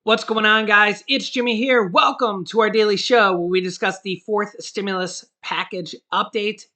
What's going on, guys? It's Jimmy here. Welcome to our daily show where we discuss the fourth stimulus package update,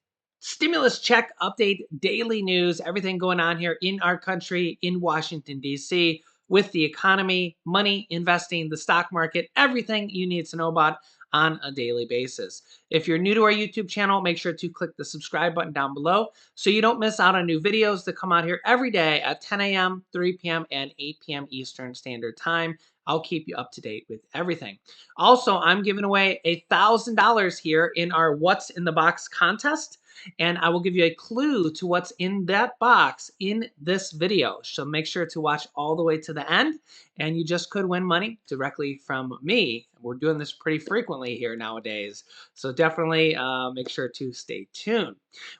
stimulus check update, daily news, everything going on here in our country, in Washington, D.C., with the economy, money, investing, the stock market, everything you need to know about on a daily basis. If you're new to our YouTube channel, make sure to click the subscribe button down below so you don't miss out on new videos that come out here every day at 10 a.m., 3 p.m., and 8 p.m. Eastern Standard Time. I'll keep you up to date with everything. Also, I'm giving away $1,000 here in our What's in the Box contest, and I will give you a clue to what's in that box in this video. So make sure to watch all the way to the end, and you just could win money directly from me. We're doing this pretty frequently here nowadays, so definitely make sure to stay tuned.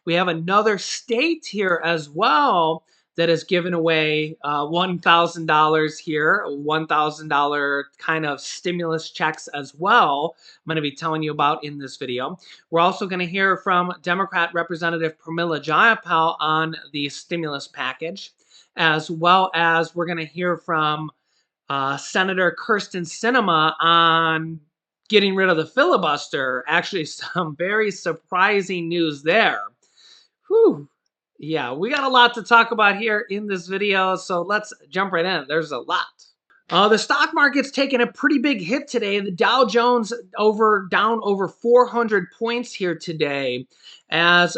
We have another state here as well that is giving away $1,000 here, $1,000 kind of stimulus checks as well. I'm going to be telling you about in this video. We're also going to hear from Democrat Representative Pramila Jayapal on the stimulus package, as well as we're going to hear from Senator Kirsten Sinema on getting rid of the filibuster. Actually, some very surprising news there. Whew. Yeah, we got a lot to talk about here in this video, so let's jump right in. There's a lot. The stock market's taking a pretty big hit today. The Dow Jones down over 400 points here today as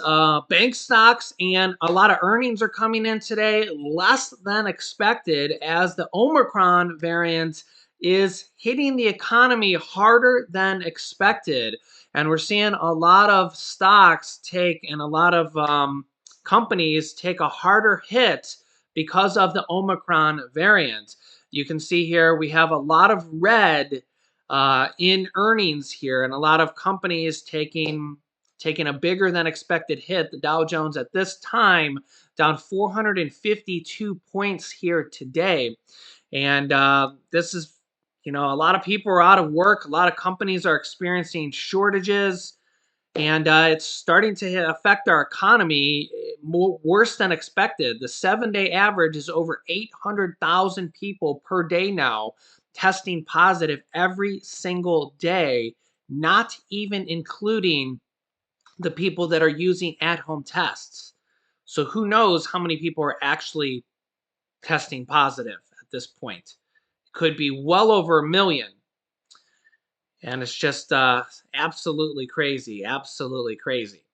bank stocks and a lot of earnings are coming in today, less than expected as the Omicron variant is hitting the economy harder than expected. And we're seeing a lot of stocks take and a lot of companies take a harder hit because of the Omicron variant. You can see here we have a lot of red in earnings here, and a lot of companies taking a bigger than expected hit. The Dow Jones at this time down 452 points here today, and this is, a lot of people are out of work. A lot of companies are experiencing shortages. And it's starting to affect our economy worse than expected. The 7-day average is over 800,000 people per day now testing positive every single day, not even including the people that are using at-home tests. So who knows how many people are actually testing positive at this point. It could be well over 1 million. And it's just absolutely crazy, absolutely crazy.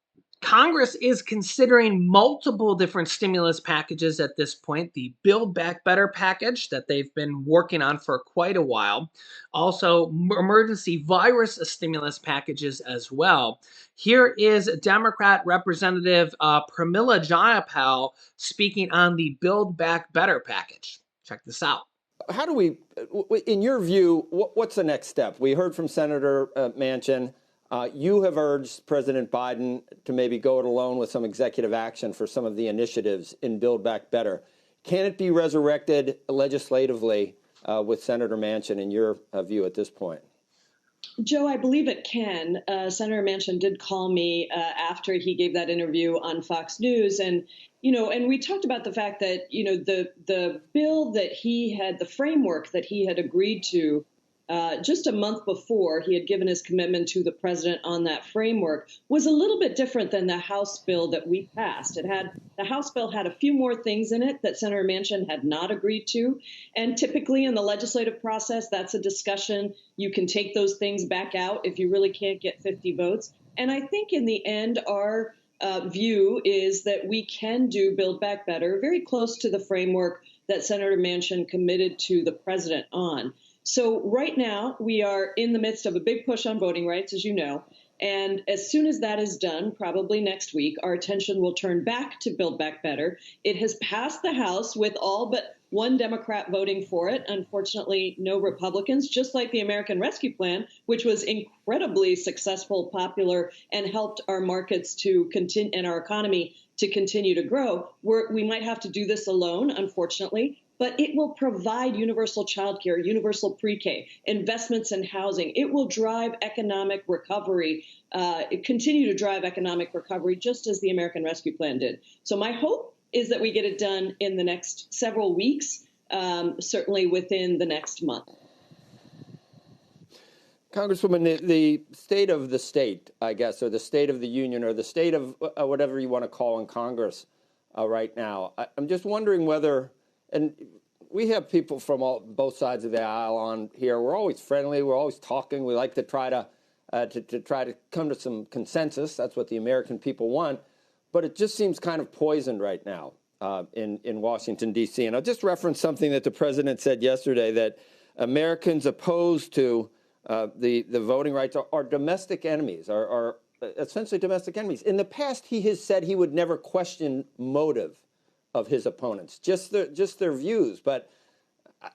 Congress is considering multiple different stimulus packages at this point. The Build Back Better package that they've been working on for quite a while. Also, emergency virus stimulus packages as well. Here is Democrat Representative Pramila Jayapal speaking on the Build Back Better package. Check this out. How do we, in your view, what's the next step? We heard from Senator Manchin. You have urged President Biden to maybe go it alone with some executive action for some of the initiatives in Build Back Better. Can it be resurrected legislatively with Senator Manchin, in your view, at this point? Joe, I believe it can. Senator Manchin did call me after he gave that interview on Fox News. And we talked about the fact that, the bill that he had, the framework that he had agreed to just a month before he had given his commitment to the president on that framework was a little bit different than the House bill that we passed. The House bill had a few more things in it that Senator Manchin had not agreed to. And typically in the legislative process, that's a discussion. You can take those things back out if you really can't get 50 votes. And I think in the end, our view is that we can do Build Back Better, very close to the framework that Senator Manchin committed to the president on. So right now, we are in the midst of a big push on voting rights, as you know. And as soon as that is done, probably next week, our attention will turn back to Build Back Better. It has passed the House with all but one Democrat voting for it. Unfortunately, no Republicans, just like the American Rescue Plan, which was incredibly successful, popular, and helped our markets to continue and our economy to continue to grow. We might have to do this alone, unfortunately. But it will provide universal childcare, universal pre-K, investments in housing. It will drive economic recovery, continue to drive economic recovery, just as the American Rescue Plan did. So my hope is that we get it done in the next several weeks, certainly within the next month. Congresswoman, the state of the state, I guess, or the state of the union, or the state of whatever you want to call in Congress right now. I'm just wondering whether, and we have people from both sides of the aisle on here. We're always friendly. We're always talking. We like to try to come to some consensus. That's what the American people want. But it just seems kind of poisoned right now in Washington, D.C. And I'll just reference something that the president said yesterday, that Americans opposed to the voting rights are domestic enemies, are essentially domestic enemies. In the past, he has said he would never question motive of his opponents, just their views. But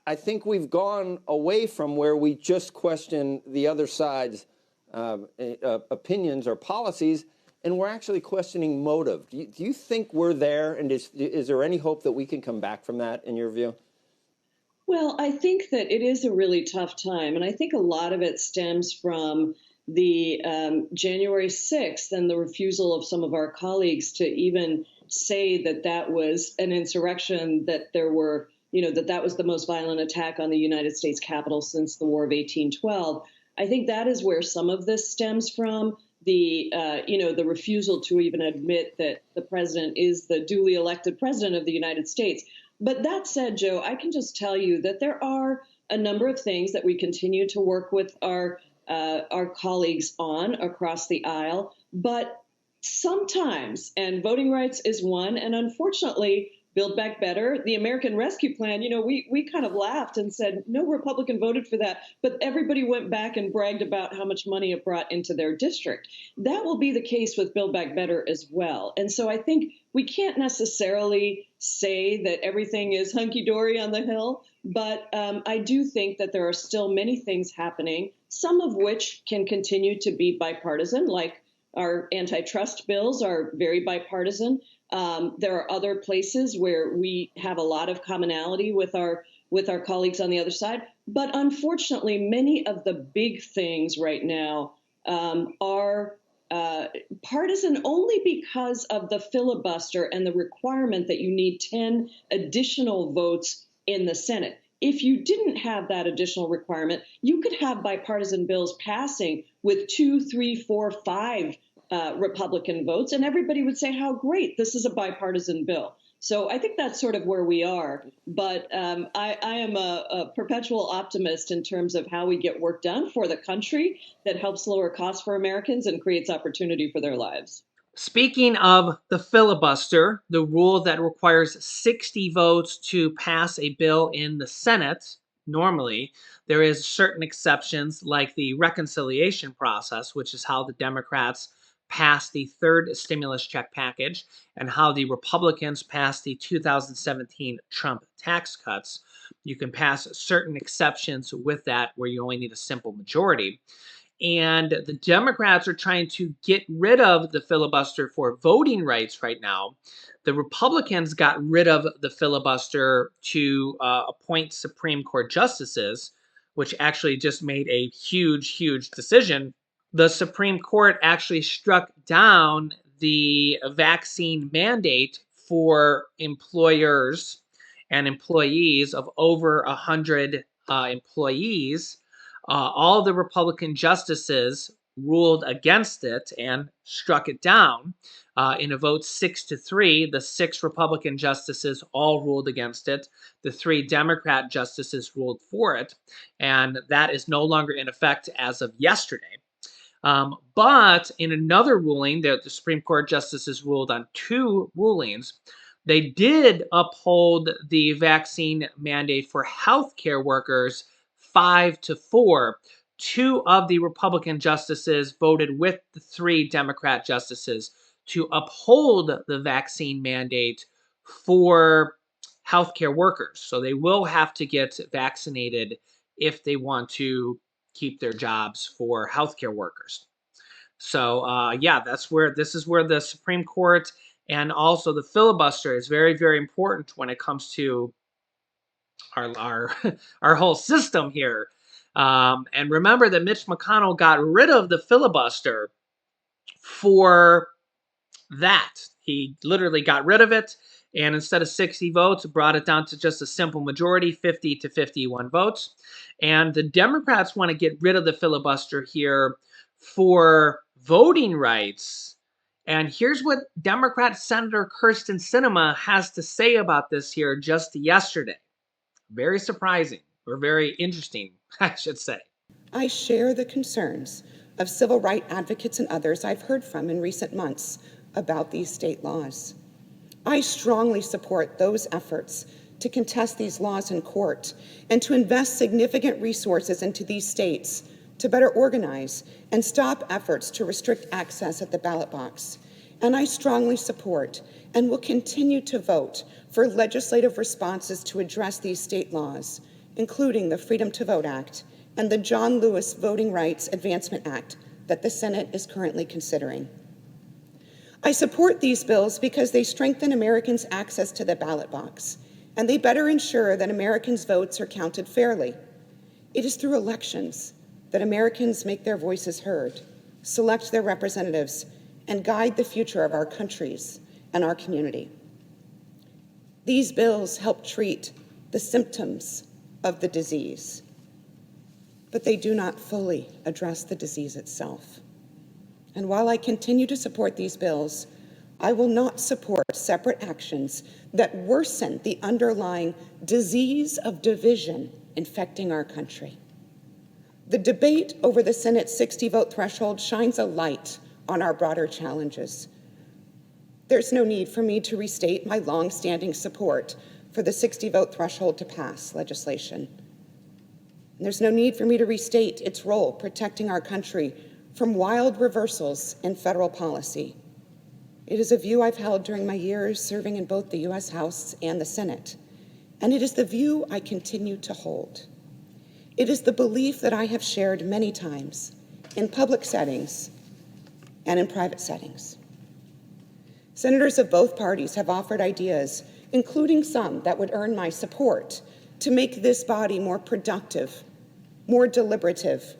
I think we've gone away from where we just question the other side's opinions or policies, and we're actually questioning motive. Do you think we're there, and is there any hope that we can come back from that, in your view? Well, I think that it is a really tough time, and I think a lot of it stems from the January 6th and the refusal of some of our colleagues to even say that that was an insurrection, that there were, that was the most violent attack on the United States Capitol since the War of 1812. I think that is where some of this stems from. The refusal to even admit that the president is the duly elected president of the United States. But that said, Joe, I can just tell you that there are a number of things that we continue to work with our colleagues on across the aisle. But sometimes, and voting rights is one, and unfortunately, Build Back Better, the American Rescue Plan, we kind of laughed and said, no Republican voted for that, but everybody went back and bragged about how much money it brought into their district. That will be the case with Build Back Better as well. And so I think we can't necessarily say that everything is hunky-dory on the Hill, but I do think that there are still many things happening, some of which can continue to be bipartisan, like our antitrust bills are very bipartisan. There are other places where we have a lot of commonality with our colleagues on the other side. But unfortunately, many of the big things right now are partisan only because of the filibuster and the requirement that you need 10 additional votes in the Senate. If you didn't have that additional requirement, you could have bipartisan bills passing with 2, 3, 4, 5 Republican votes, and everybody would say how great, this is a bipartisan bill. So I think that's sort of where we are. But I am a perpetual optimist in terms of how we get work done for the country that helps lower costs for Americans and creates opportunity for their lives. Speaking of the filibuster, the rule that requires 60 votes to pass a bill in the Senate, normally, there is certain exceptions like the reconciliation process, which is how the Democrats passed the third stimulus check package and how the Republicans passed the 2017 Trump tax cuts. You can pass certain exceptions with that where you only need a simple majority. And the Democrats are trying to get rid of the filibuster for voting rights right now. The Republicans got rid of the filibuster to appoint Supreme Court justices, which actually just made a huge, huge decision. The Supreme Court actually struck down the vaccine mandate for employers and employees of over 100 employees. All the Republican justices ruled against it and struck it down. In a vote 6-3, the 6 Republican justices all ruled against it. The 3 Democrat justices ruled for it, and that is no longer in effect as of yesterday. But in another ruling, the Supreme Court justices ruled on 2 rulings. They did uphold the vaccine mandate for healthcare workers 5-4. 2 of the Republican justices voted with the 3 Democrat justices to uphold the vaccine mandate for healthcare workers. So they will have to get vaccinated if they want to keep their jobs for healthcare workers. So yeah, this is where the Supreme Court and also the filibuster is very, very important when it comes to our our whole system here. And remember that Mitch McConnell got rid of the filibuster for that. He literally got rid of it, And instead of 60 votes, brought it down to just a simple majority, 50 to 51 votes. And the Democrats want to get rid of the filibuster here for voting rights. And here's what Democrat Senator Kirsten Sinema has to say about this here just yesterday. Very surprising, or very interesting, I should say. I share the concerns of civil rights advocates and others I've heard from in recent months about these state laws. I strongly support those efforts to contest these laws in court and to invest significant resources into these states to better organize and stop efforts to restrict access at the ballot box. And I strongly support and will continue to vote for legislative responses to address these state laws, including the Freedom to Vote Act and the John Lewis Voting Rights Advancement Act that the Senate is currently considering. I support these bills because they strengthen Americans' access to the ballot box, and they better ensure that Americans' votes are counted fairly. It is through elections that Americans make their voices heard, select their representatives, and guide the future of our countries and our community. These bills help treat the symptoms of the disease, but they do not fully address the disease itself. And while I continue to support these bills, I will not support separate actions that worsen the underlying disease of division infecting our country. The debate over the Senate's 60-vote threshold shines a light on our broader challenges. There's no need for me to restate my long-standing support for the 60-vote threshold to pass legislation. And there's no need for me to restate its role protecting our country from wild reversals in federal policy. It is a view I've held during my years serving in both the U.S. House and the Senate, and it is the view I continue to hold. It is the belief that I have shared many times in public settings and in private settings. Senators of both parties have offered ideas, including some that would earn my support, to make this body more productive, more deliberative,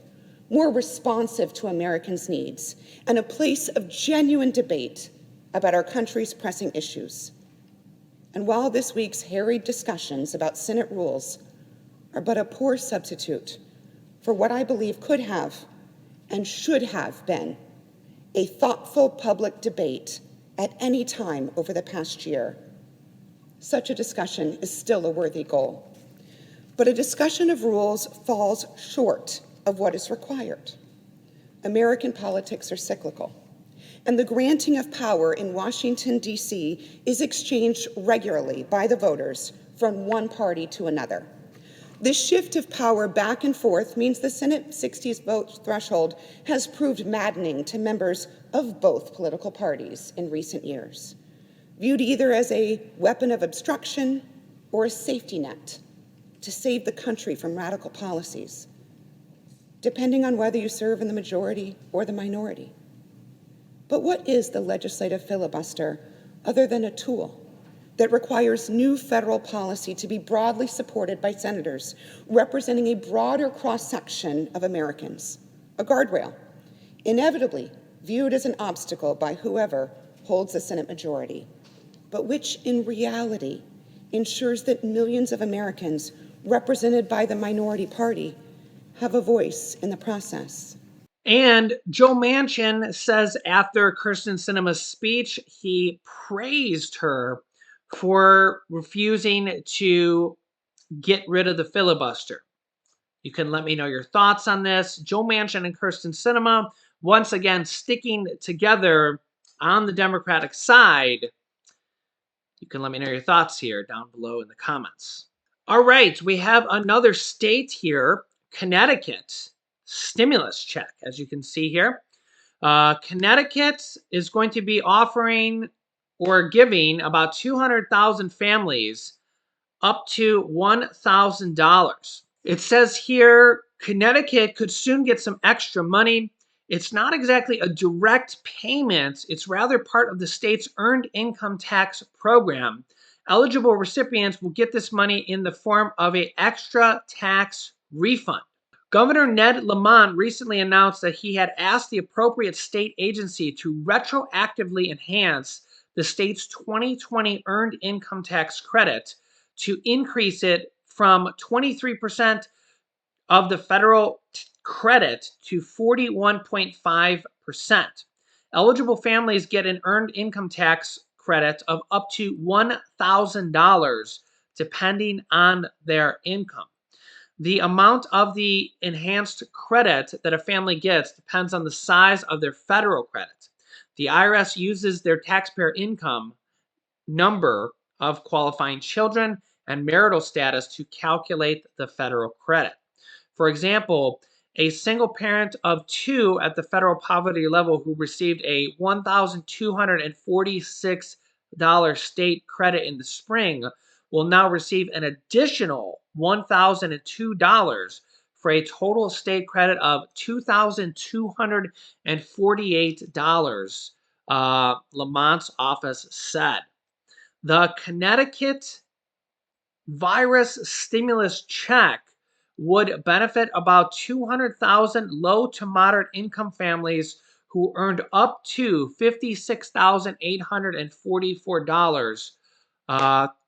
more responsive to Americans' needs, and a place of genuine debate about our country's pressing issues. And while this week's harried discussions about Senate rules are but a poor substitute for what I believe could have and should have been a thoughtful public debate at any time over the past year, such a discussion is still a worthy goal. But a discussion of rules falls short of what is required. American politics are cyclical, and the granting of power in Washington, D.C. is exchanged regularly by the voters from one party to another. This shift of power back and forth means the Senate 60 vote threshold has proved maddening to members of both political parties in recent years, viewed either as a weapon of obstruction or a safety net to save the country from radical policies, depending on whether you serve in the majority or the minority. But what is the legislative filibuster other than a tool that requires new federal policy to be broadly supported by senators representing a broader cross-section of Americans, a guardrail, inevitably viewed as an obstacle by whoever holds the Senate majority, but which in reality ensures that millions of Americans represented by the minority party have a voice in the process. And Joe Manchin says after Kirsten Sinema's speech, he praised her for refusing to get rid of the filibuster. You can let me know your thoughts on this. Joe Manchin and Kirsten Sinema, once again, sticking together on the Democratic side. You can let me know your thoughts here down below in the comments. All right, we have another state here, Connecticut, stimulus check, as you can see here. Connecticut is going to be offering or giving about 200,000 families up to $1,000. It says here Connecticut could soon get some extra money. It's not exactly a direct payment. It's rather part of the state's earned income tax program. Eligible recipients will get this money in the form of an extra tax refund. Governor Ned Lamont recently announced that he had asked the appropriate state agency to retroactively enhance the state's 2020 earned income tax credit to increase it from 23% of the federal credit to 41.5%. Eligible families get an earned income tax credit of up to $1,000 depending on their income. The amount of the enhanced credit that a family gets depends on the size of their federal credit. The IRS uses their taxpayer income, number of qualifying children, and marital status to calculate the federal credit. For example, a single parent of 2 at the federal poverty level who received a $1,246 state credit in the spring will now receive an additional $1,002 for a total state credit of $2,248, Lamont's office said. The Connecticut virus stimulus check would benefit about 200,000 low to moderate income families who earned up to $56,844,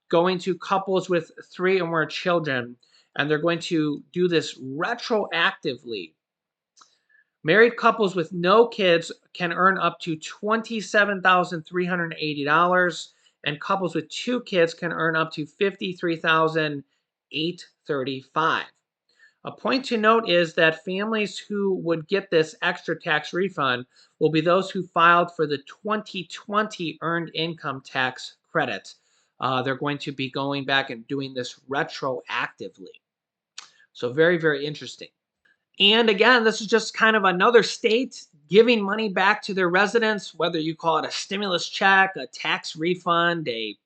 going to couples with 3 or more children, and they're going to do this retroactively. Married couples with no kids can earn up to $27,380, and couples with 2 kids can earn up to $53,835. A point to note is that families who would get this extra tax refund will be those who filed for the 2020 earned income tax credit. They're going to be going back and doing this retroactively. So very, very interesting. And again, this is just kind of another state giving money back to their residents, whether you call it a stimulus check, a tax refund, a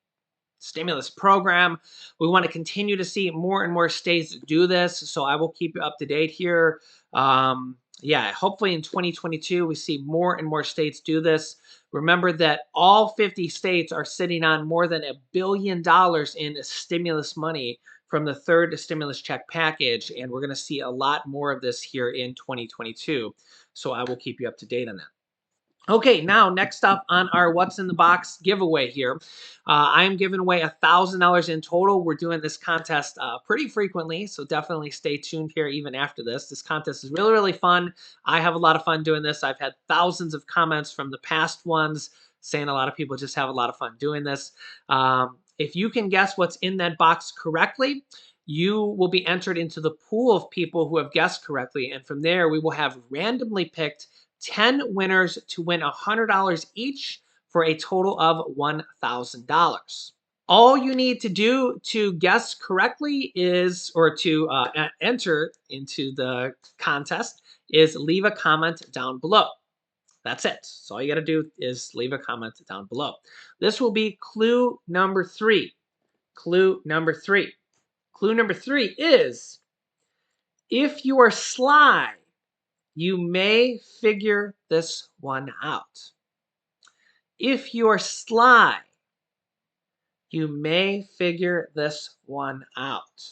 stimulus program. We want to continue to see more and more states do this, so I will keep you up to date here. Hopefully in 2022 we see more and more states do this. Remember that all 50 states are sitting on more than $1 billion in stimulus money from the third stimulus check package, and we're going to see a lot more of this here in 2022. So I will keep you up to date on that. Okay, now next up on our What's in the Box giveaway here. I am giving away $1,000 in total. We're doing this contest pretty frequently, so definitely stay tuned here even after this. This contest is really, really fun. I have a lot of fun doing this. I've had thousands of comments from the past ones saying a lot of people just have a lot of fun doing this. If you can guess what's in that box correctly, you will be entered into the pool of people who have guessed correctly, and from there we will have randomly picked 10 winners to win $100 each for a total of $1,000. All you need to do to guess correctly is, or to enter into the contest, is leave a comment down below. That's it. So all you got to do is leave a comment down below. This will be clue number 3. Clue number 3. Clue number 3 is, if you are sly, you may figure this one out. If you are sly, you may figure this one out.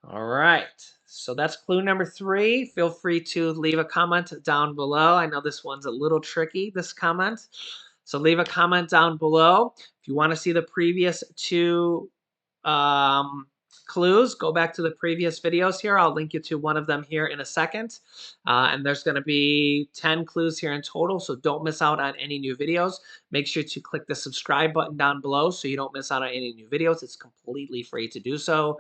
All right, so that's clue number 3. Feel free to leave a comment down below. I know this one's a little tricky, this comment. So leave a comment down below. If you want to see the previous 2 clues, go back to the previous videos here. I'll link you to one of them here in a second. And there's going to be 10 clues here in total, so don't miss out on any new videos. Make sure to click the subscribe button down below so you don't miss out on any new videos. It's completely free to do so.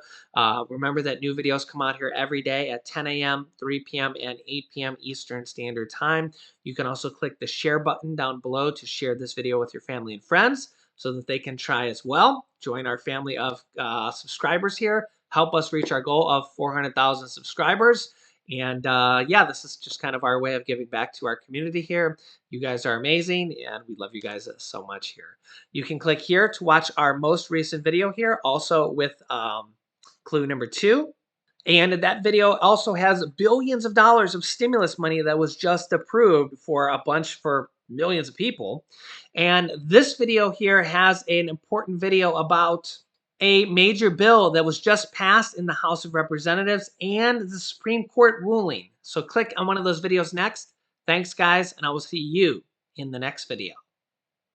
Remember that new videos come out here every day at 10 a.m., 3 p.m., and 8 p.m. Eastern Standard Time. You can also click the share button down below to share this video with your family and friends so that they can try as well. Join our family of subscribers here. Help us reach our goal of 400,000 subscribers. And this is just kind of our way of giving back to our community here. You guys are amazing, and we love you guys so much here. You can click here to watch our most recent video here, also with clue number 2. And that video also has billions of dollars of stimulus money that was just approved for millions of people. And this video here has an important video about a major bill that was just passed in the House of Representatives and the Supreme Court ruling. So click on one of those videos next. Thanks, guys, and I will see you in the next video.